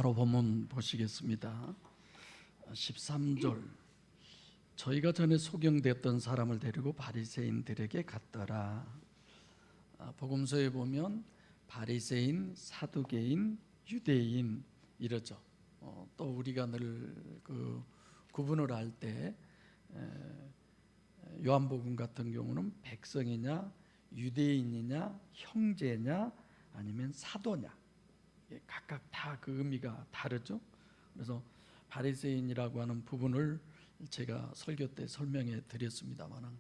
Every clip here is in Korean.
바로 본문 보시겠습니다. 13절. 저희가 전에 소경됐던 사람을 데리고 바리새인들에게 갔더라. 복음서에 보면 바리새인, 사두개인, 유대인 이러죠. 또 우리가 늘 그 구분을 할 때 요한복음 같은 경우는 백성이냐, 유대인이냐, 형제냐, 아니면 사도냐, 각각 다 그 의미가 다르죠. 그래서 바리새인이라고 하는 부분을 제가 설교 때 설명해 드렸습니다만,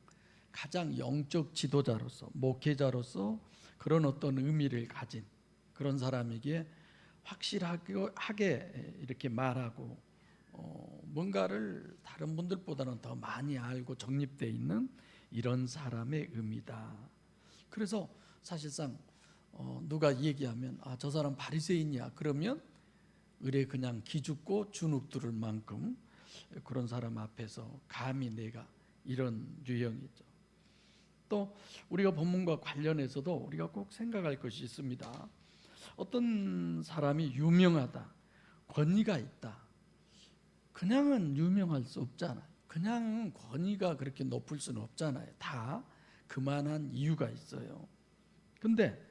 가장 영적 지도자로서, 목회자로서 그런 어떤 의미를 가진 그런 사람에게 확실하게 이렇게 말하고 뭔가를 다른 분들보다는 더 많이 알고 정립되어 있는 이런 사람의 의미다. 그래서 사실상 누가 얘기하면 저 사람 바리새인이야 그러면 의례 그냥 기죽고 주눅 들을 만큼 그런 사람 앞에서 감히 내가, 이런 유형이죠. 또 우리가 본문과 관련해서도 우리가 꼭 생각할 것이 있습니다. 어떤 사람이 유명하다, 권위가 있다, 그냥은 유명할 수 없잖아요. 그냥 권위가 그렇게 높을 수는 없잖아요. 다 그만한 이유가 있어요. 근데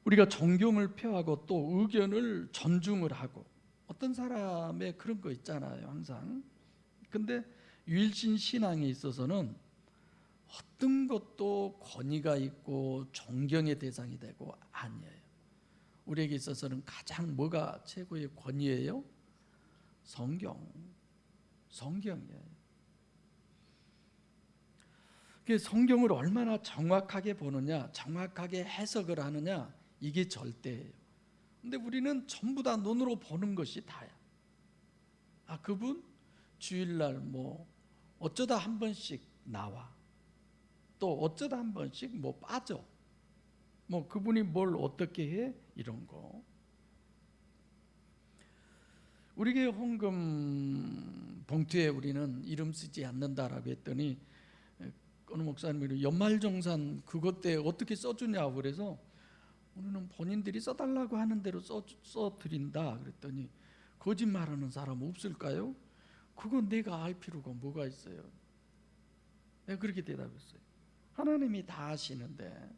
우리가 존경을 표하고 또 의견을 존중을 하고, 어떤 사람의 그런 거 있잖아요, 항상. 근데 유일신 신앙에 있어서는 어떤 것도 권위가 있고 존경의 대상이 되고 아니에요. 우리에게 있어서는 가장 뭐가 최고의 권위예요? 성경이에요. 성경을 얼마나 정확하게 보느냐, 정확하게 해석을 하느냐, 이게 절대예요. 근데 우리는 전부 다 눈으로 보는 것이 다야. 그분 주일날 어쩌다 한 번씩 나와, 또 어쩌다 한 번씩 빠져, 그분이 뭘 어떻게 해, 이런 거. 우리 교회 헌금 봉투에 우리는 이름 쓰지 않는다라고 했더니 어느 목사님이 연말정산 그것 때 어떻게 써주냐고 그래서 우리는 본인들이 써달라고 하는 대로 써드린다 그랬더니, 거짓말하는 사람 없을까요? 그건 내가 알 필요가 뭐가 있어요. 내가 그렇게 대답했어요. 하나님이 다 아시는데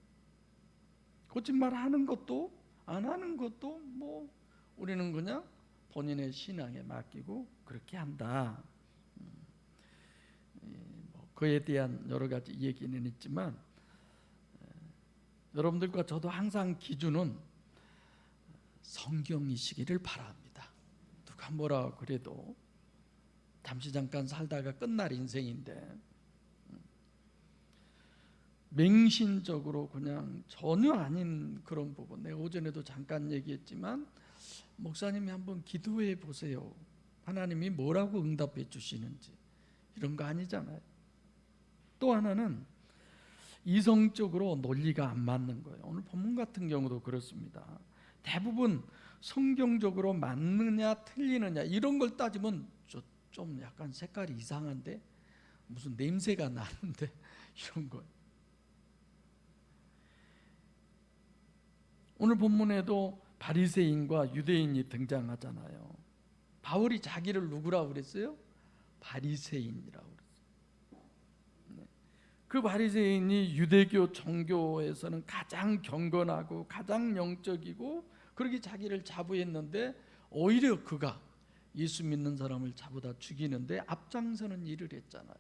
거짓말하는 것도 안 하는 것도 우리는 그냥 본인의 신앙에 맡기고 그렇게 한다. 그에 대한 여러 가지 얘기는 있지만, 여러분들과 저도 항상 기준은 성경이시기를 바랍니다. 누가 뭐라 그래도 잠시 잠깐 살다가 끝날 인생인데 맹신적으로 그냥 전혀 아닌 그런 부분, 내가 오전에도 잠깐 얘기했지만 목사님이 한번 기도해 보세요. 하나님이 뭐라고 응답해 주시는지, 이런 거 아니잖아요. 또 하나는 이성적으로 논리가 안 맞는 거예요. 오늘 본문 같은 경우도 그렇습니다. 대부분 성경적으로 맞느냐 틀리느냐 이런 걸 따지면 좀 약간 색깔이 이상한데, 무슨 냄새가 나는데 이런 거예요. 오늘 본문에도 바리새인과 유대인이 등장하잖아요. 바울이 자기를 누구라고 그랬어요? 바리새인이라고 그랬어요. 그 바리새인이 유대교 종교에서는 가장 경건하고 가장 영적이고 그렇게 자기를 자부했는데, 오히려 그가 예수 믿는 사람을 잡아다 죽이는데 앞장서는 일을 했잖아요.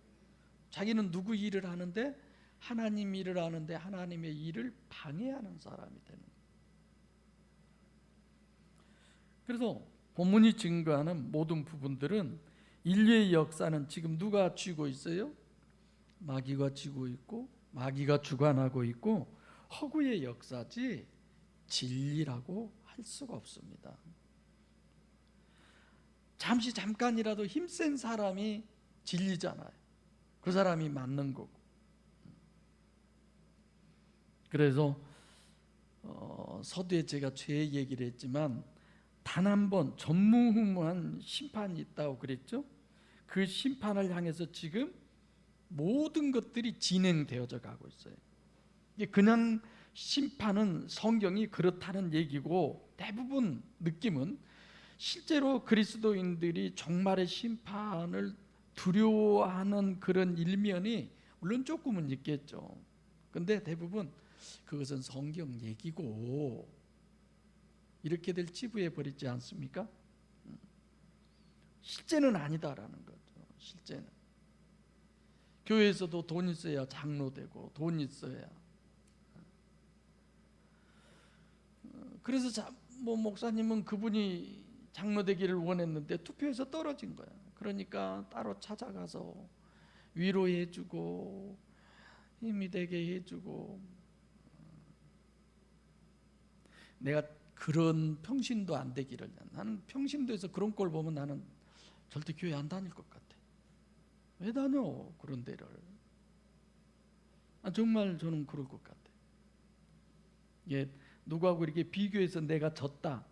자기는 누구 일을 하는데? 하나님 일을 하는데 하나님의 일을 방해하는 사람이 되는 거예요. 그래서 본문이 증거하는 모든 부분들은, 인류의 역사는 지금 누가 쥐고 있어요? 마귀가 쥐고 있고 마귀가 주관하고 있고 허구의 역사지 진리라고 할 수가 없습니다. 잠깐이라도 힘센 사람이 진리잖아요. 그 사람이 맞는 거고. 그래서 서두에 제가 죄 얘기를 했지만 단 한 번 전무후무한 심판이 있다고 그랬죠. 그 심판을 향해서 지금 모든 것들이 진행되어져 가고 있어요. 그냥 심판은 성경이 그렇다는 얘기고, 대부분 느낌은 실제로 그리스도인들이 종말의 심판을 두려워하는 그런 일면이 물론 조금은 있겠죠. 근데 대부분 그것은 성경 얘기고 이렇게 될 치부해 버리지 않습니까? 실제는 아니다라는 거죠. 실제는 교회에서도 돈 있어야 장로 되고 돈 있어야. 그래서 목사님은 그분이 장로 되기를 원했는데 투표에서 떨어진 거야. 그러니까 따로 찾아가서 위로해주고 힘이 되게 해주고. 내가 그런 평신도 안 되기를, 나는 평신도에서 그런 꼴 보면 나는 절대 교회 안 다닐 것 같아. 왜 다녀 그런 데를? 정말 저는 그럴 것 같아. 예, 누구하고 이렇게 비교해서 내가 졌다,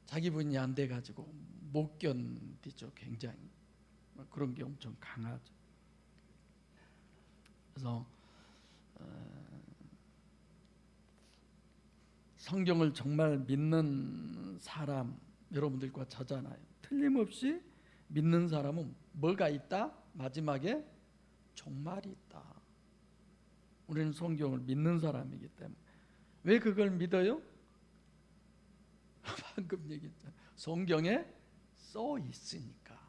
자기 분이 안 돼가지고 못 견디죠. 굉장히 그런 게 엄청 강하죠. 그래서 성경을 정말 믿는 사람 여러분들과 저잖아요. 틀림없이 믿는 사람은 뭐가 있다? 마지막에 종말이 있다. 우리는 성경을 믿는 사람이기 때문에. 왜 그걸 믿어요? 방금 얘기했잖아요. 성경에 써 있으니까.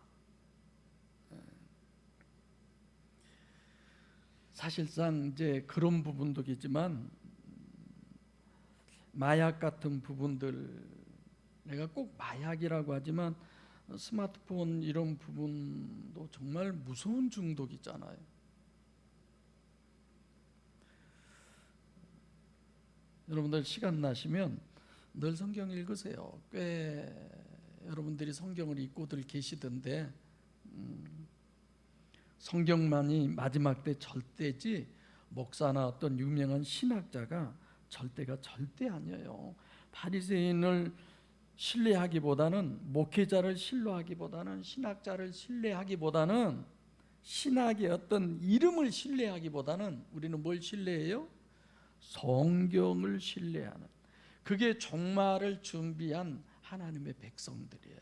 사실상 이제 그런 부분도 있지만 마약 같은 부분들, 내가 꼭 마약이라고 하지만 스마트폰 이런 부분도 정말 무서운 중독 있잖아요. 여러분들 시간 나시면 늘 성경 읽으세요. 꽤 여러분들이 성경을 읽고들 계시던데 성경만이 마지막 때 절대지 목사나 어떤 유명한 신학자가 절대가 절대 아니에요. 바리새인을 신뢰하기보다는, 목회자를 신뢰하기보다는, 신학자를 신뢰하기보다는, 신학의 어떤 이름을 신뢰하기보다는 우리는 뭘 신뢰해요? 성경을 신뢰하는, 그게 종말을 준비한 하나님의 백성들이에요.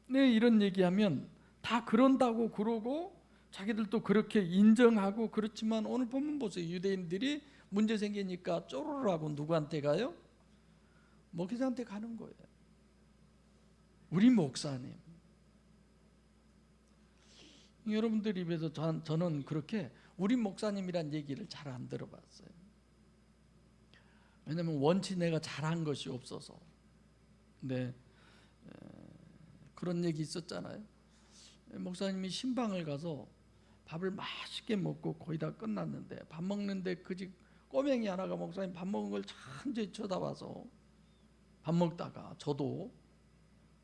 네, 이런 얘기하면 다 그런다고 그러고 자기들도 그렇게 인정하고 그렇지만 오늘 본문 보세요. 유대인들이 문제 생기니까 쪼르르하고 누구한테 가요? 목회자한테 가는 거예요. 우리 목사님. 여러분들 입에서 저는 그렇게 우리 목사님이란 얘기를 잘 안 들어봤어요. 왜냐하면 원치 내가 잘한 것이 없어서. 근데 그런 얘기 있었잖아요. 목사님이 신방을 가서 밥을 맛있게 먹고 거의 다 끝났는데 밥 먹는데 그 집 꼬맹이 하나가 목사님 밥 먹은 걸 천천히 쳐다봐서 밥 먹다가 저도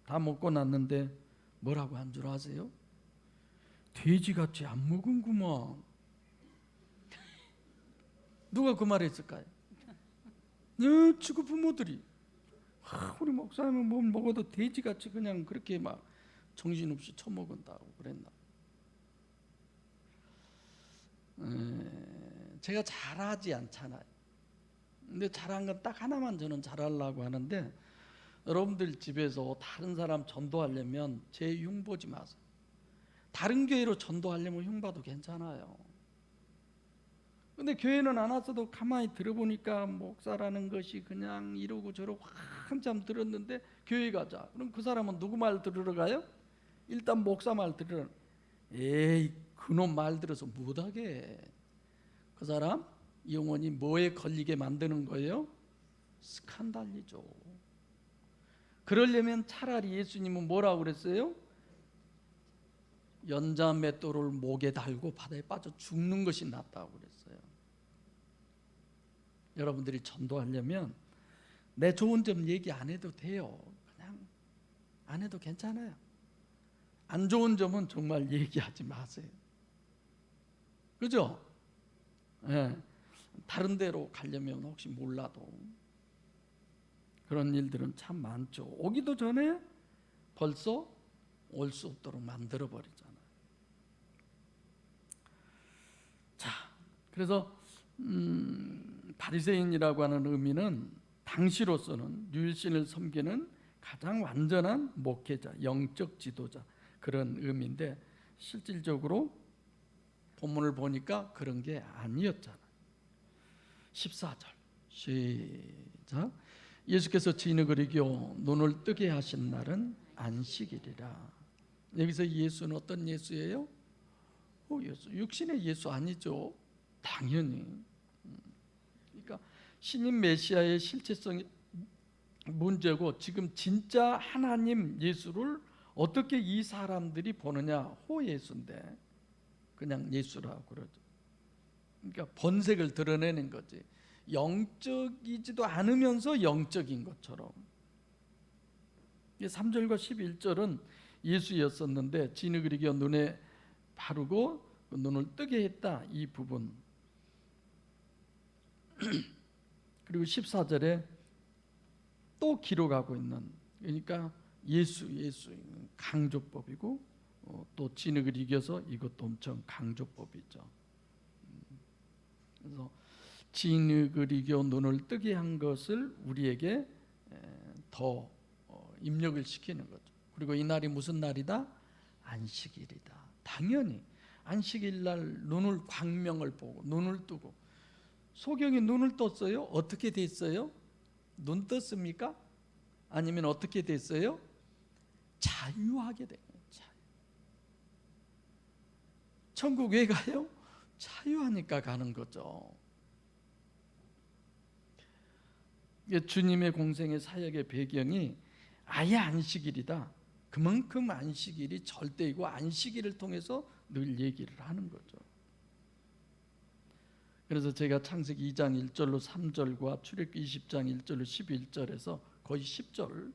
다 먹고 났는데 뭐라고 한 줄 아세요? 돼지같이 안 먹은구만. 누가 그 말을 했을까요? 네, 지구 부모들이. 우리 목사님은 뭘 먹어도 돼지같이 그냥 그렇게 막 정신없이 처먹은다고 그랬나. 제가 잘하지 않잖아요. 근데 잘한 건 딱 하나만 저는 잘하려고 하는데, 여러분들 집에서 다른 사람 전도하려면 제 흉 보지 마세요. 다른 교회로 전도하려면 흉 봐도 괜찮아요. 근데 교회는 안 왔어도 가만히 들어보니까 목사라는 것이 그냥 이러고 저러고 한참 들었는데 교회 가자. 그럼 그 사람은 누구 말 들으러 가요? 일단 목사 말 들으러. 에이, 그놈 말 들어서 못하게. 그 사람 영혼이 뭐에 걸리게 만드는 거예요? 스칸달이죠. 그러려면 차라리 예수님은 뭐라고 그랬어요? 연자맷돌을 목에 달고 바다에 빠져 죽는 것이 낫다고 그랬어요. 여러분들이 전도하려면 내 좋은 점 얘기 안 해도 돼요. 그냥 안 해도 괜찮아요. 안 좋은 점은 정말 얘기하지 마세요. 그죠? 예. 다른 데로 가려면 혹시 몰라도 그런 일들은 참 많죠. 오기도 전에 벌써 올 수 없도록 만들어 버리잖아요. 자, 그래서 바리새인이라고 하는 의미는 당시로서는 유일신을 섬기는 가장 완전한 목회자, 영적 지도자 그런 의미인데 실질적으로 본문을 보니까 그런 게 아니었잖아요. 14절 시작. 예수께서 진흙을 이겨 눈을 뜨게 하신 날은 안식일이라. 여기서 예수는 어떤 예수예요? 예수, 육신의 예수 아니죠. 당연히. 그러니까 신인 메시아의 실체성이 문제고, 지금 진짜 하나님 예수를 어떻게 이 사람들이 보느냐, 호예수인데 그냥 예수라고 그러죠. 그러니까 본색을 드러내는 거지. 영적이지도 않으면서 영적인 것처럼. 3절과 11절은 예수였었는데 진흙을 이겨 눈에 바르고 눈을 뜨게 했다, 이 부분. 그리고 14절에 또 기록하고 있는, 그러니까 예수 강조법이고, 또 진흙을 이겨서 이것도 엄청 강조법이죠. 그래서 진흙을 이겨 눈을 뜨게 한 것을 우리에게 더 입력을 시키는 거죠. 그리고 이 날이 무슨 날이다? 안식일이다. 당연히 안식일 날 눈을, 광명을 보고 눈을 뜨고. 소경이 눈을 떴어요? 어떻게 됐어요? 눈 떴습니까? 아니면 어떻게 됐어요? 자유하게 된 거예요. 천국 왜 가요? 자유하니까 가는 거죠. 주님의 공생의 사역의 배경이 아예 안식일이다. 그만큼 안식일이 절대이고 안식일을 통해서 늘 얘기를 하는 거죠. 그래서 제가 창세기 2장 1절로 3절과 출애굽기 20장 1절로 11절에서 거의 10절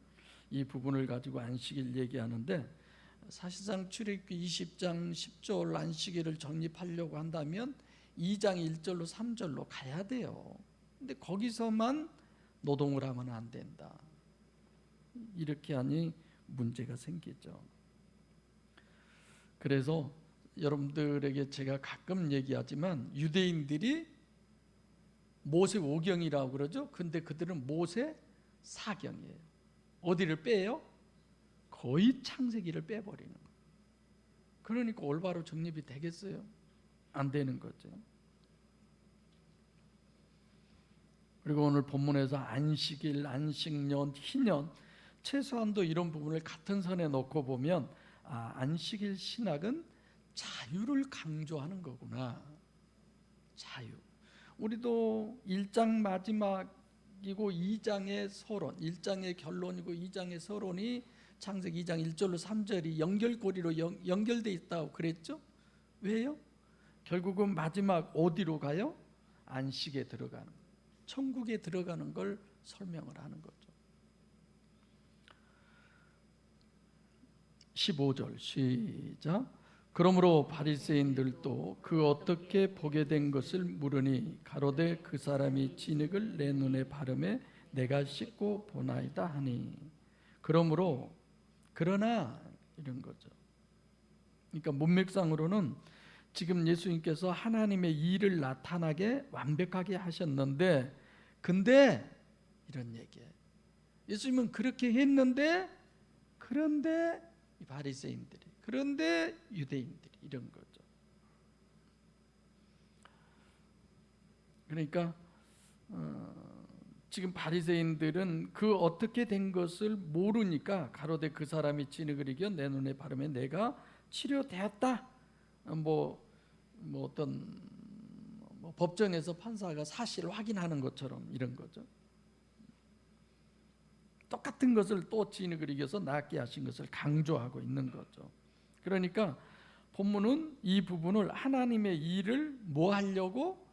이 부분을 가지고 안식일 얘기하는데, 사실상 출애굽기 20장 10절 안식일을 정립하려고 한다면 2장 1절로 3절로 가야 돼요. 근데 거기서만 노동을 하면 안 된다. 이렇게 하니 문제가 생기죠. 그래서 여러분들에게 제가 가끔 얘기하지만 유대인들이 모세 오경이라고 그러죠. 근데 그들은 모세 사경이에요. 어디를 빼요? 거의 창세기를 빼버리는 거예요. 그러니까 올바로 정립이 되겠어요? 안 되는 거죠. 그리고 오늘 본문에서 안식일, 안식년, 희년, 최소한도 이런 부분을 같은 선에 놓고 보면 안식일 신학은 자유를 강조하는 거구나. 자유. 우리도 1장 마지막이고 2장의 서론, 1장의 결론이고 2장의 서론이 창세기 2장 1절로 3절이 연결고리로 연결되어 있다고 그랬죠? 왜요? 결국은 마지막 어디로 가요? 안식에 들어가는, 천국에 들어가는 걸 설명을 하는 거죠. 15절 시작. 그러므로 바리새인들도 그 어떻게 보게 된 것을 물으니 가로되 그 사람이 진흙을 내 눈에 바르매 내가 씻고 보나이다 하니. 그러므로, 그러나 이런 거죠. 그러니까 문맥상으로는 지금 예수님께서 하나님의 일을 나타나게 완벽하게 하셨는데, 근데 이런 얘기예요. 예수님은 그렇게 했는데, 그런데 이 바리새인들이, 그런데 유대인들이, 이런 거죠. 그러니까 지금 바리새인들은 그 어떻게 된 것을 모르니까 가로되 그 사람이 진흙을 이겨 내 눈에 바르매 내가 치료되었다. 어떤 법정에서 판사가 사실을 확인하는 것처럼 이런 거죠. 똑같은 것을 또 진흙을 이겨서 낫게 하신 것을 강조하고 있는 거죠. 그러니까 본문은 이 부분을 하나님의 일을 뭐 하려고?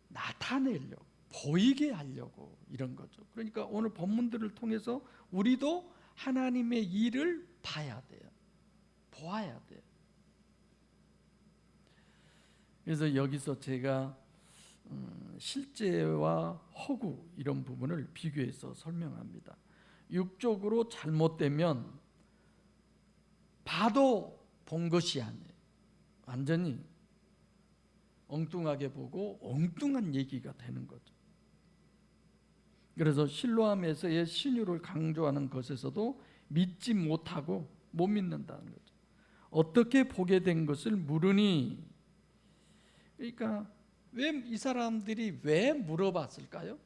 나타내려고, 보이게 하려고, 이런 거죠. 그러니까 오늘 본문들을 통해서 우리도 하나님의 일을 봐야 돼요. 보아야 돼요. 그래서 여기서 제가 실제와 허구 이런 부분을 비교해서 설명합니다. 육적으로 잘못되면 봐도 본 것이 아니에요. 완전히 엉뚱하게 보고 엉뚱한 얘기가 되는 거죠. 그래서 실로암에서의 신유를 강조하는 것에서도 믿지 못하고 못 믿는다는 거죠. 어떻게 보게 된 것을 물으니, 그러니까 왜 이 사람들이 왜 물어봤을까요?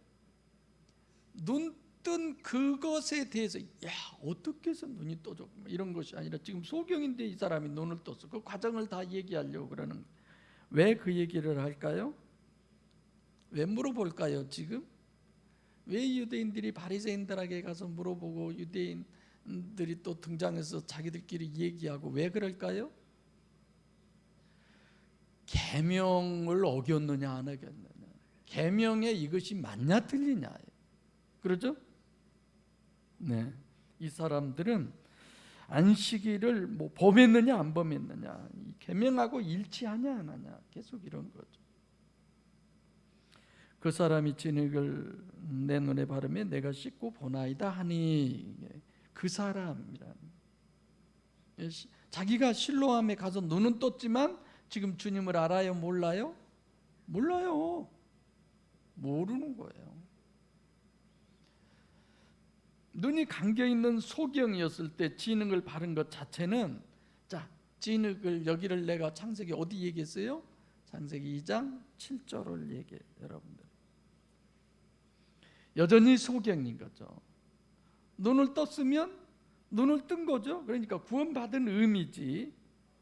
눈 뜬 그것에 대해서 야 어떻게 해서 눈이 떠져 이런 것이 아니라 지금 소경인데 이 사람이 눈을 떴어. 그 과정을 다 얘기하려고 그러는. 왜 그 얘기를 할까요? 왜 물어볼까요? 지금 왜 유대인들이 바리새인들에게 가서 물어보고 유대인들이 또 등장해서 자기들끼리 얘기하고 왜 그럴까요? 계명을 어겼느냐 안 어겼느냐, 계명에 이것이 맞냐 틀리냐, 그렇죠? 네, 이 사람들은 안식일을 뭐 범했느냐 안 범했느냐, 계명하고 일치하냐 안 하냐, 계속 이런 거죠. 그 사람이 진흙을 내 눈에 바르며 내가 씻고 보나이다 하니, 그 사람이란, 자기가 실로암에 가서 눈은 떴지만 지금 주님을 알아요 몰라요? 몰라요. 모르는 거예요. 눈이 감겨있는 소경이었을 때 진흙을 바른 것 자체는, 자, 진흙을 여기를 내가 창세기 어디 얘기했어요? 창세기 2장 7절을 얘기해요. 여러분들 여전히 소경인 거죠. 눈을 떴으면 눈을 뜬 거죠. 그러니까 구원받은 의미지.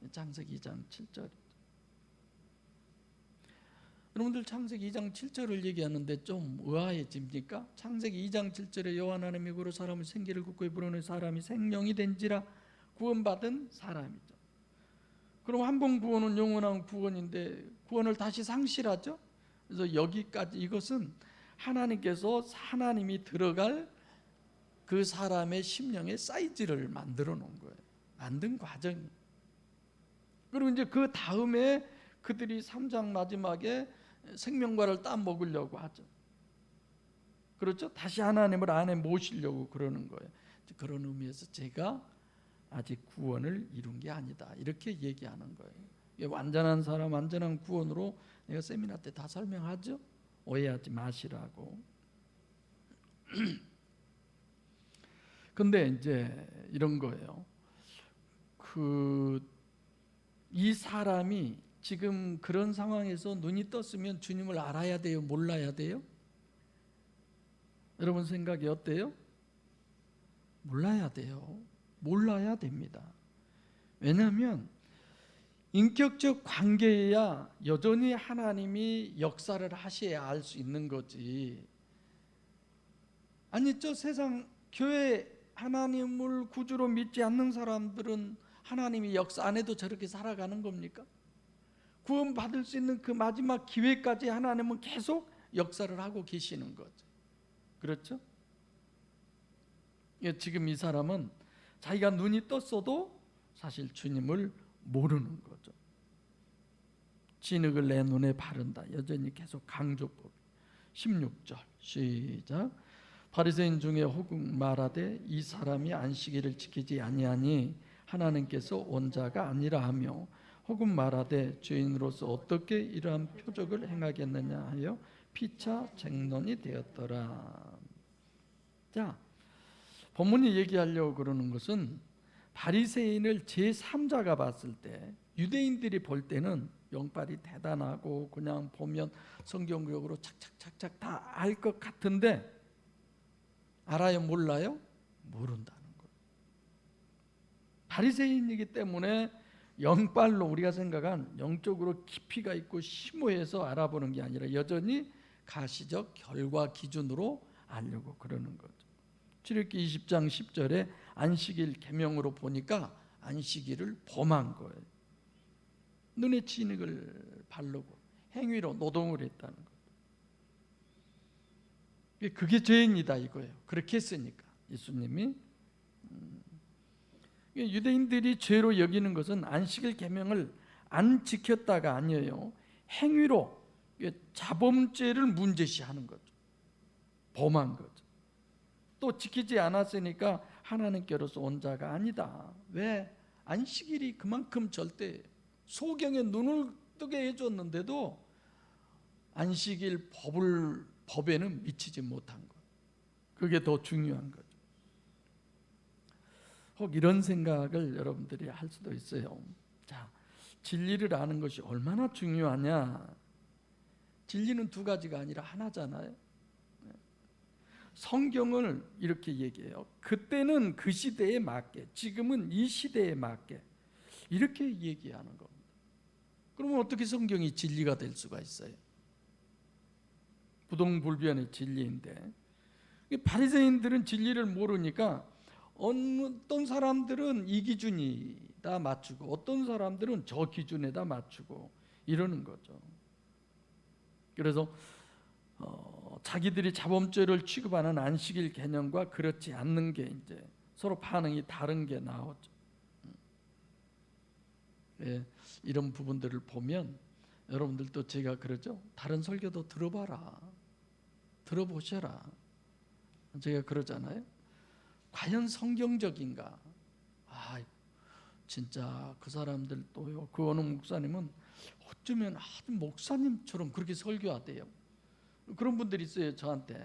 창세기 2장 7절. 여러분들 창세기 2장 7절을 얘기하는데 좀 의아해집니까? 창세기 2장 7절에 여호와 하나님이 그로 사람을 생기를 굳게 부르는 사람이 생명이 된지라, 구원받은 사람이죠. 그럼 한 번 구원은 영원한 구원인데 구원을 다시 상실하죠. 그래서 여기까지 이것은 하나님께서 하나님이 들어갈 그 사람의 심령의 사이즈를 만들어 놓은 거예요. 만든 과정이. 그리고 이제 그 다음에 그들이 3장 마지막에 생명과를 따 먹으려고 하죠. 그렇죠? 다시 하나님을 안에 모시려고 그러는 거예요. 그런 의미에서 제가 아직 구원을 이룬 게 아니다, 이렇게 얘기하는 거예요. 완전한 사람, 완전한 구원으로 내가 세미나 때 다 설명하죠. 오해하지 마시라고. 근데 이제 이런 거예요. 이 사람이 지금 그런 상황에서 눈이 떴으면 주님을 알아야 돼요, 몰라야 돼요? 여러분 생각이 어때요? 몰라야 돼요. 몰라야 됩니다. 왜냐하면 인격적 관계에야 여전히 하나님이 역사를 하셔야 알 수 있는 거지. 아니, 저 세상 교회 하나님을 구주로 믿지 않는 사람들은 하나님이 역사 안 해도 저렇게 살아가는 겁니까? 구원 받을 수 있는 그 마지막 기회까지 하나님은 계속 역사를 하고 계시는 거죠. 그렇죠? 지금 이 사람은 자기가 눈이 떴어도 사실 주님을 모르는 거죠. 진흙을 내 눈에 바른다. 여전히 계속 강조법. 16절 시작. 바리새인 중에 혹은 말하되 이 사람이 안식일을 지키지 아니하니 하나님께서 원자가 아니라 하며, 혹은 말하되 죄인으로서 어떻게 이러한 표적을 행하겠느냐 하여 피차 쟁론이 되었더라. 자, 본문이 얘기하려고 그러는 것은 바리새인을 제3자가 봤을 때, 유대인들이 볼 때는 영빨이 대단하고 그냥 보면 성경적으로 착착착착 다 알 것 같은데, 알아요 몰라요? 모른다는 거예요. 바리새인이기 때문에 영빨로 우리가 생각한 영적으로 깊이가 있고 심오해서 알아보는 게 아니라 여전히 가시적 결과 기준으로 알려고 그러는 거죠. 출애굽기 20장 10절에 안식일 계명으로 보니까 안식일을 범한 거예요. 눈에 진흙을 바르고 행위로 노동을 했다는 거예요. 그게 죄인이다 이거예요. 그렇게 했으니까 예수님이. 유대인들이 죄로 여기는 것은 안식일 계명을 안 지켰다가 아니에요. 행위로 자범죄를 문제시하는 거죠. 범한 거죠. 또 지키지 않았으니까 하나님께로서 온 자가 아니다. 왜? 안식일이 그만큼 절대 소경의 눈을 뜨게 해줬는데도 안식일 법에는 미치지 못한 것. 그게 더 중요한 거죠. 혹 이런 생각을 여러분들이 할 수도 있어요. 자, 진리를 아는 것이 얼마나 중요하냐. 진리는 두 가지가 아니라 하나잖아요. 성경을 이렇게 얘기해요. 그때는 그 시대에 맞게, 지금은 이 시대에 맞게, 이렇게 얘기하는 겁니다. 그러면 어떻게 성경이 진리가 될 수가 있어요? 부동불변의 진리인데, 바리새인들은 진리를 모르니까 어떤 사람들은 이 기준이다 맞추고 어떤 사람들은 저 기준에다 맞추고 이러는 거죠. 그래서 자기들이 자범죄를 취급하는 안식일 개념과 그렇지 않는 게 이제 서로 반응이 다른 게 나오죠. 예, 이런 부분들을 보면 여러분들도 제가 그러죠. 다른 설교도 들어봐라, 들어보셔라. 제가 그러잖아요. 과연 성경적인가? 아, 진짜 그 사람들 또요. 그 어느 목사님은 어쩌면 아주 목사님처럼 그렇게 설교하대요. 그런 분들이 있어요, 저한테.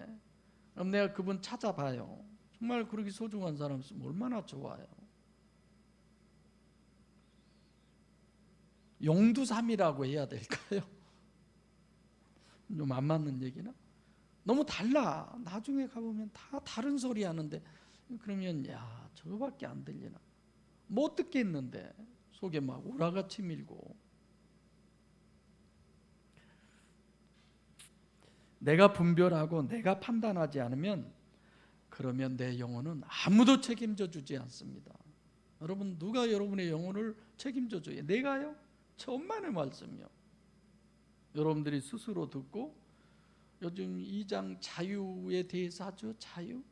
그럼 내가 그분 찾아봐요. 정말 그렇게 소중한 사람 있으면 얼마나 좋아요. 용두삼이라고 해야 될까요? 좀 안 맞는 얘기나? 너무 달라. 나중에 가보면 다 다른 소리 하는데, 그러면 야, 저거밖에 안 들리나? 못 듣겠는데 속에 막 우라같이 밀고. 내가 분별하고 내가 판단하지 않으면 그러면 내 영혼은 아무도 책임져 주지 않습니다. 여러분, 누가 여러분의 영혼을 책임져 줘요? 내가요? 천만의 말씀이요. 여러분들이 스스로 듣고, 요즘 2장 자유에 대해서 하죠. 자유.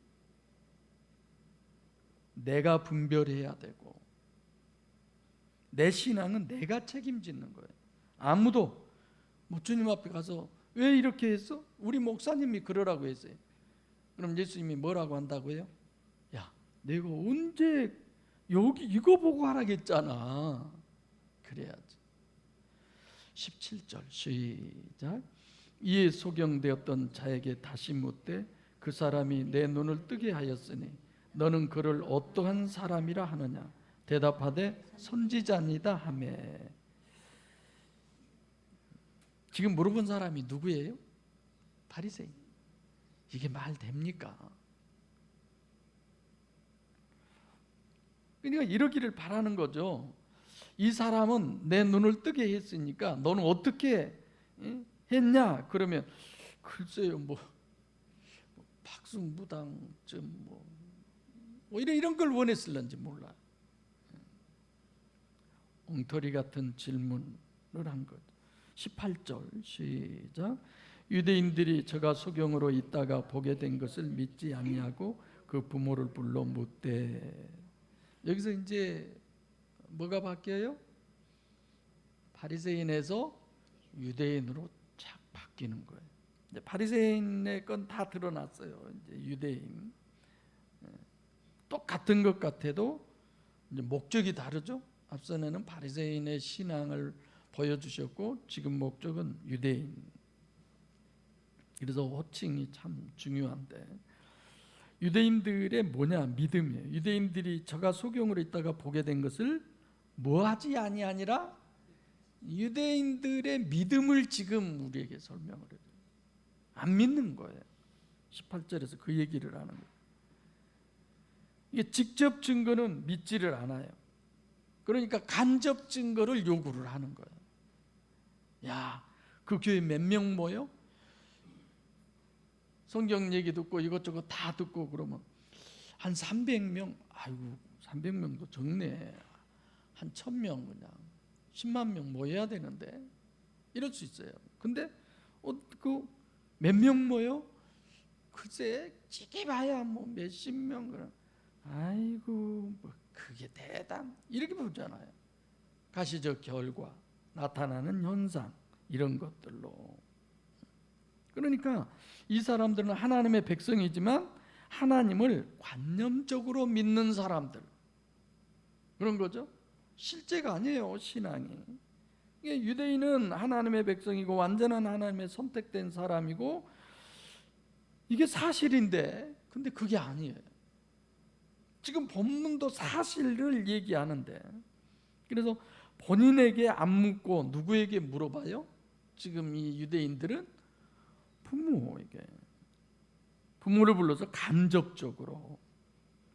내가 분별해야 되고, 내 신앙은 내가 책임지는 거예요. 아무도 뭐 주님 앞에 가서 왜 이렇게 했어? 우리 목사님이 그러라고 했어요. 그럼 예수님이 뭐라고 한다고요? 야, 내가 언제 여기 이거 보고 하라겠잖아. 그래야지. 17절 시작. 이에 소경되었던 자에게 다시 묻되 그 사람이 내 눈을 뜨게 하였으니 너는 그를 어떠한 사람이라 하느냐? 대답하되 선지자니다 하매. 지금 물어본 사람이 누구예요? 바리새인. 이게 말 됩니까? 그러니까 이러기를 바라는 거죠. 이 사람은 내 눈을 뜨게 했으니까 너는 어떻게 했냐? 그러면 글쎄요, 뭐 박수무당쯤 뭐 이런 걸 원했을런지 몰라요. 엉터리 같은 질문을 한 것. 18절 시작. 유대인들이 저가 소경으로 있다가 보게 된 것을 믿지 아니하고 그 부모를 불러 묻되. 여기서 이제 뭐가 바뀌어요? 바리새인에서 유대인으로 착 바뀌는 거예요. 이제 바리새인의 건 다 드러났어요. 이제 유대인 똑같은 것 같아도 이제 목적이 다르죠. 앞선에는 바리새인의 신앙을 보여주셨고 지금 목적은 유대인. 그래서 호칭이 참 중요한데, 유대인들의 뭐냐? 믿음이에요. 유대인들이 저가 소경으로 있다가 보게 된 것을 뭐하지 아니하니라? 유대인들의 믿음을 지금 우리에게 설명을 해요. 안 믿는 거예요. 18절에서 그 얘기를 하는 거예요. 이게 직접 증거는 믿지를 않아요. 그러니까 간접 증거를 요구를 하는 거예요. 야, 그 교회 몇 명 모여? 성경 얘기 듣고 이것저것 다 듣고 그러면 한 300명? 아이고, 300명도 적네. 한 1000명 그냥 10만 명 모여야 되는데 이럴 수 있어요. 근데 그 몇 명 모여? 글쎄 찌개 봐야 뭐 몇십 명. 그럼 아이고 뭐 그게 대단 이렇게 보잖아요. 가시적 결과, 나타나는 현상 이런 것들로. 그러니까 이 사람들은 하나님의 백성이지만 하나님을 관념적으로 믿는 사람들, 그런 거죠. 실제가 아니에요, 신앙이. 유대인은 하나님의 백성이고 완전한 하나님의 선택된 사람이고 이게 사실인데 근데 그게 아니에요. 지금 본문도 사실을 얘기하는데, 그래서 본인에게 안 묻고 누구에게 물어봐요? 지금 이 유대인들은 부모에게, 부모를 불러서 간접적으로,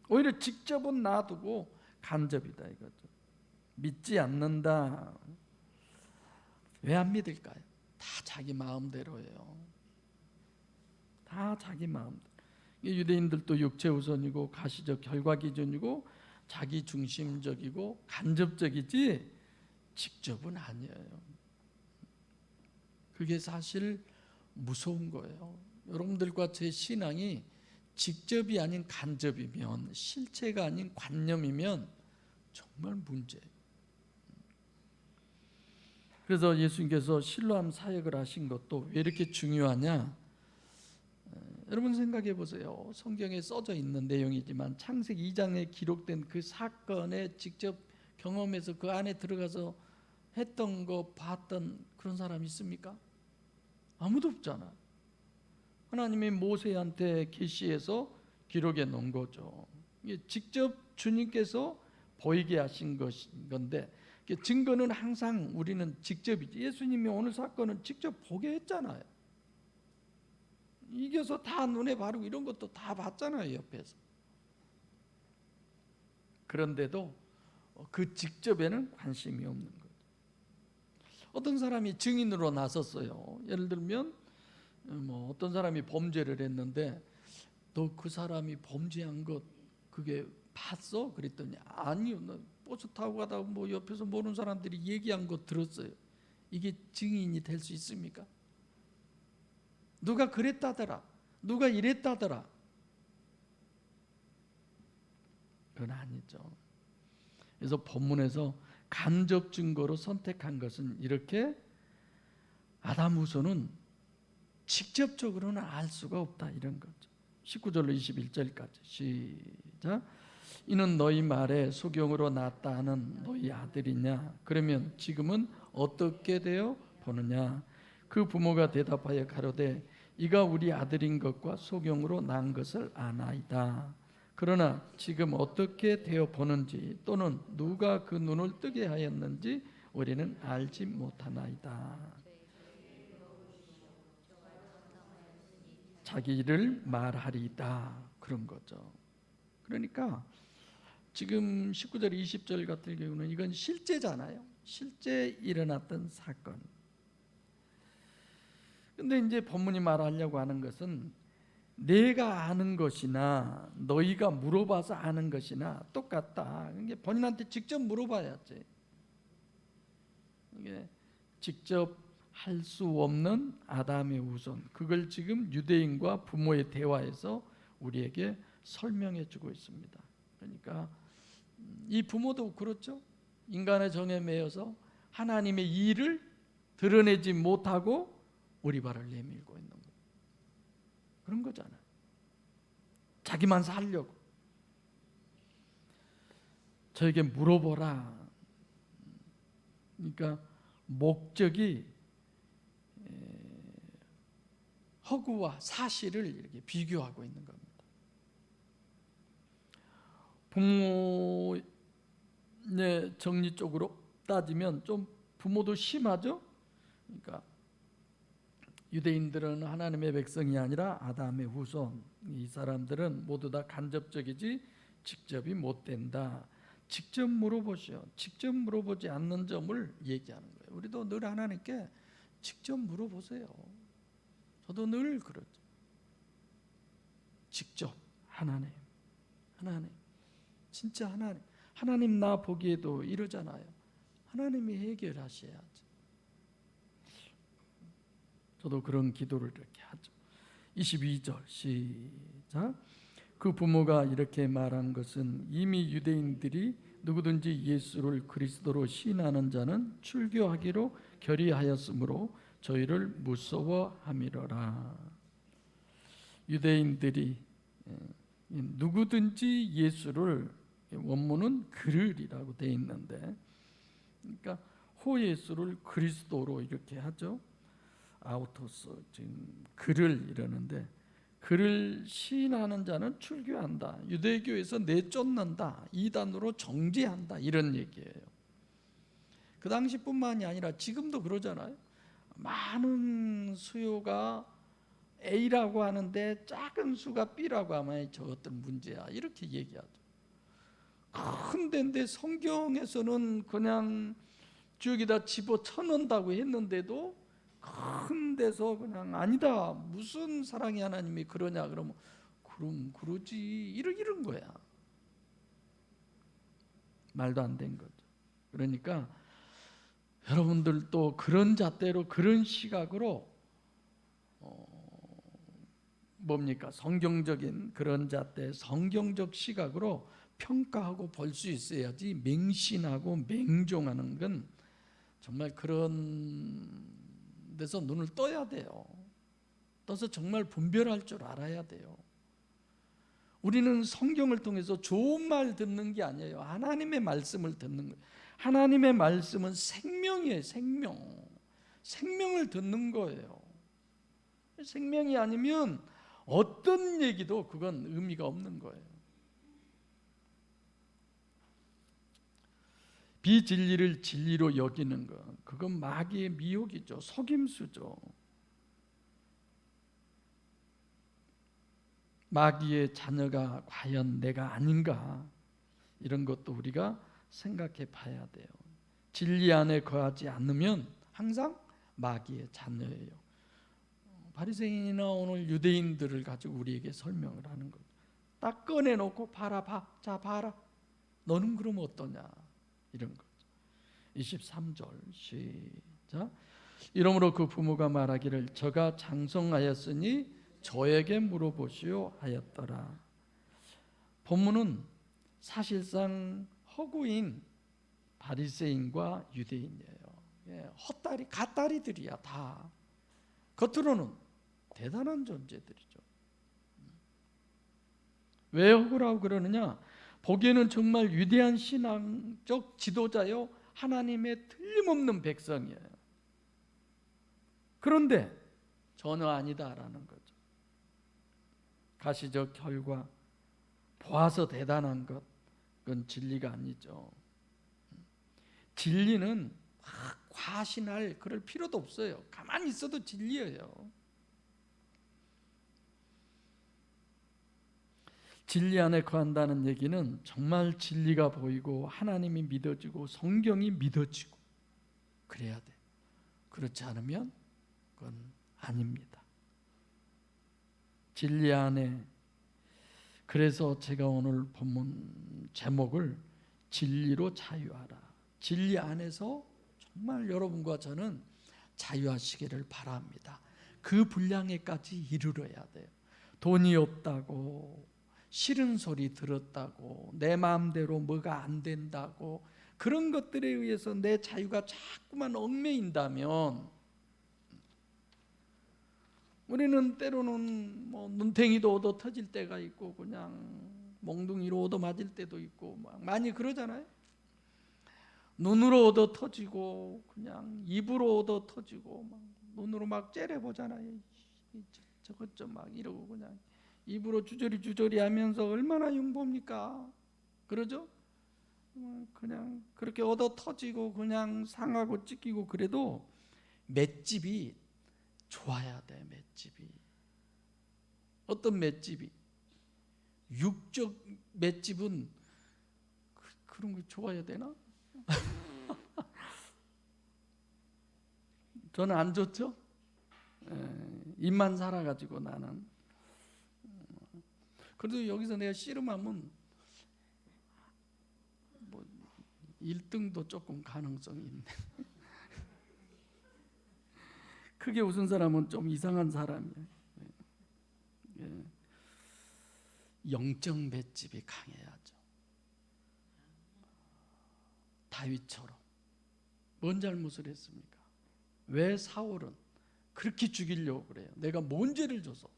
오히려 직접은 놔두고 간접이다 이거죠. 믿지 않는다. 왜 안 믿을까요? 다 자기 마음대로예요. 다 자기 마음대로. 유대인들도 육체 우선이고 가시적 결과 기준이고 자기 중심적이고 간접적이지 직접은 아니에요. 그게 사실 무서운 거예요. 여러분들과 제 신앙이 직접이 아닌 간접이면, 실체가 아닌 관념이면 정말 문제예요. 그래서 예수님께서 실로암 사역을 하신 것도 왜 이렇게 중요하냐? 여러분 생각해 보세요. 성경에 써져 있는 내용이지만 창세기 2장에 기록된 그 사건에 직접 경험해서 그 안에 들어가서 했던 거 봤던 그런 사람 있습니까? 아무도 없잖아. 하나님이 모세한테 계시해서 기록해 놓은 거죠. 이게 직접 주님께서 보이게 하신 것인 건데, 증거는 항상 우리는 직접이지. 예수님이 오늘 사건은 직접 보게 했잖아요. 이겨서 다 눈에 바르고 이런 것도 다 봤잖아요, 옆에서. 그런데도 그 직접에는 관심이 없는 거죠. 어떤 사람이 증인으로 나섰어요. 예를 들면 어떤 사람이 범죄를 했는데, 너 그 사람이 범죄한 것 그게 봤어? 그랬더니 아니요, 나 버스 타고 가다가 옆에서 모르는 사람들이 얘기한 거 들었어요. 이게 증인이 될 수 있습니까? 누가 그랬다더라, 누가 이랬다더라, 그건 아니죠. 그래서 본문에서 간접 증거로 선택한 것은 이렇게, 아담 후손은 직접적으로는 알 수가 없다 이런 거죠. 19절로 21절까지 시작. 이는 너희 말에 소경으로 낳았다 하는 너희 아들이냐? 그러면 지금은 어떻게 되어 보느냐? 그 부모가 대답하여 가로되 이가 우리 아들인 것과 소경으로 낳은 것을 아나이다. 그러나 지금 어떻게 되어 보는지 또는 누가 그 눈을 뜨게 하였는지 우리는 알지 못하나이다. 자기 일을 말하리다 그런 거죠. 그러니까 지금 19절 20절 같은 경우는 이건 실제잖아요. 실제 일어났던 사건. 근데 이제 본문이 말하려고 하는 것은 내가 아는 것이나 너희가 물어봐서 아는 것이나 똑같다. 이게 본인한테 직접 물어봐야지. 이게 직접 할 수 없는 아담의 후손, 그걸 지금 유대인과 부모의 대화에서 우리에게 설명해 주고 있습니다. 그러니까 이 부모도 그렇죠. 인간의 정에 매여서 하나님의 일을 드러내지 못하고 오리발을 내밀고 있는 거, 그런 거잖아요. 자기만 살려고. 저에게 물어보라. 그러니까 목적이 허구와 사실을 이렇게 비교하고 있는 겁니다. 부모의 정리 쪽으로 따지면 좀 부모도 심하죠. 그러니까 유대인들은 하나님의 백성이 아니라 아담의 후손. 이 사람들은 모두 다 간접적이지 직접이 못 된다. 직접 물어보시오. 직접 물어보지 않는 점을 얘기하는 거예요. 우리도 늘 하나님께 직접 물어보세요. 저도 늘 그러죠. 직접 하나님, 진짜 하나님 나 보기에도 이러잖아요. 하나님이 해결하셔야지. 저도 그런 기도를 이렇게 하죠. 22절 시작. 그 부모가 이렇게 말한 것은 이미 유대인들이 누구든지 예수를 그리스도로 시인하는 자는 출교하기로 결의하였으므로 저희를 무서워함이로라. 유대인들이 누구든지 예수를, 원문은 그르리라고 되어 있는데, 그러니까 호 예수를 그리스도로 이렇게 하죠. 아우토스, 지금 그를 이러는데, 그를 시인하는 자는 출교한다. 유대교에서 내쫓는다. 이단으로 정죄한다. 이런 얘기예요. 그 당시뿐만이 아니라 지금도 그러잖아요. 많은 수요가 A라고 하는데 작은 수가 B라고 하면 저것들 문제야. 이렇게 얘기하죠. 큰 데인데 성경에서는 그냥 주역에다 집어쳐넣는다고 했는데도 큰 데서 그냥 아니다. 무슨 사랑의 하나님이 그러냐. 그러면 그럼 그러지. 이런 거야. 말도 안 된 거죠. 그러니까 여러분들도 그런 잣대로 그런 시각으로 뭡니까? 성경적인 그런 잣대, 성경적 시각으로 평가하고 볼 수 있어야지 맹신하고 맹종하는 건 정말 그런 데서 눈을 떠야 돼요. 떠서 정말 분별할 줄 알아야 돼요. 우리는 성경을 통해서 좋은 말 듣는 게 아니에요. 하나님의 말씀을 듣는 거예요. 하나님의 말씀은 생명이에요. 생명을 듣는 거예요. 생명이 아니면 어떤 얘기도 그건 의미가 없는 거예요. 비진리를 진리로 여기는 것, 그건 마귀의 미혹이죠. 속임수죠. 마귀의 자녀가 과연 내가 아닌가, 이런 것도 우리가 생각해 봐야 돼요. 진리 안에 거하지 않으면 항상 마귀의 자녀예요. 바리새인이나 오늘 유대인들을 가지고 우리에게 설명을 하는 거죠. 딱 꺼내놓고 봐라. 자 봐라. 너는 그럼 어떠냐, 이런 거죠. 23절 시작. 이러므로 그 부모가 말하기를 저가 장성하였으니 저에게 물어보시오 하였더라. 본문은 사실상 허구인 바리새인과 유대인이에요. 헛다리 갓다리들이야. 다 겉으로는 대단한 존재들이죠. 왜 허구라고 그러느냐? 보기에는 정말 위대한 신앙적 지도자요, 하나님의 틀림없는 백성이에요. 그런데 전혀 아니다라는 거죠. 가시적 결과, 보아서 대단한 것, 그건 진리가 아니죠. 진리는 과신할 그럴 필요도 없어요. 가만히 있어도 진리예요. 진리 안에 거한다는 얘기는 정말 진리가 보이고 하나님이 믿어지고 성경이 믿어지고 그래야 돼. 그렇지 않으면 그건 아닙니다. 진리 안에, 그래서 제가 오늘 본문 제목을 진리로 자유하라. 진리 안에서 정말 여러분과 저는 자유하시기를 바랍니다. 그 분량에까지 이르러야 돼요. 돈이 없다고, 싫은 소리 들었다고, 내 마음대로 뭐가 안 된다고, 그런 것들에 의해서 내 자유가 자꾸만 얽매인다면 우리는 때로는 눈탱이도 얻어 터질 때가 있고 그냥 몽둥이로 얻어 맞을 때도 있고 막 많이 그러잖아요. 눈으로 얻어 터지고 그냥 입으로 얻어 터지고 막 눈으로 막 째려보잖아요. 저것 좀 막 이러고 그냥 입으로 주저리 하면서 얼마나 용봅니까? 그러죠? 그냥 그렇게 얻어 터지고 그냥 상하고 찢기고 그래도 맷집이 좋아야 돼. 맷집이 어떤 맷집이? 육적 맷집은 그런 거 좋아야 되나? 저는 안 좋죠. 입만 살아가지고 나는. 그래도 여기서 내가 씨름하면 1등도 조금 가능성이 있네. 크게 웃은 사람은 좀 이상한 사람이에요. 영적 맷집이 강해야죠. 다윗처럼. 뭔 잘못을 했습니까? 왜 사울은 그렇게 죽이려고 그래요? 내가 뭔 죄를 줘서?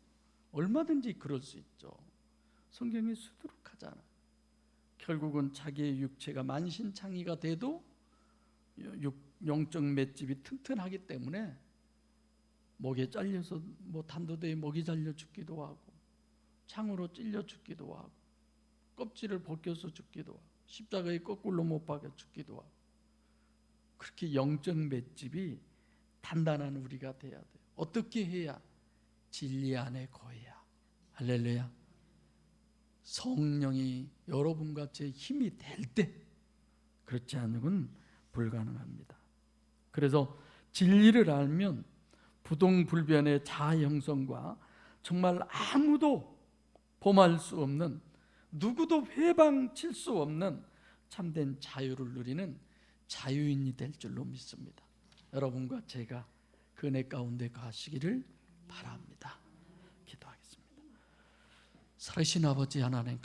얼마든지 그럴 수 있죠. 성경이 수두룩하잖아. 결국은 자기의 육체가 만신창이가 돼도 영적 맷집이 튼튼하기 때문에 목에 잘려서 단도대에 목이 잘려 죽기도 하고 창으로 찔려 죽기도 하고 껍질을 벗겨서 죽기도 하고 십자가에 거꾸로 못 박여 죽기도 하고 그렇게 영적 맷집이 단단한 우리가 돼야 돼요. 어떻게 해야? 진리 안에 거해야. 할렐루야. 성령이 여러분과 제 힘이 될 때, 그렇지 않으면 불가능합니다. 그래서 진리를 알면 부동불변의 자아 형성과 정말 아무도 범할 수 없는, 누구도 회방칠 수 없는 참된 자유를 누리는 자유인이 될 줄로 믿습니다. 여러분과 제가 그 은혜 가운데 가시기를 바랍니다. 기도하겠습니다. 살아계신 아버지 하나님,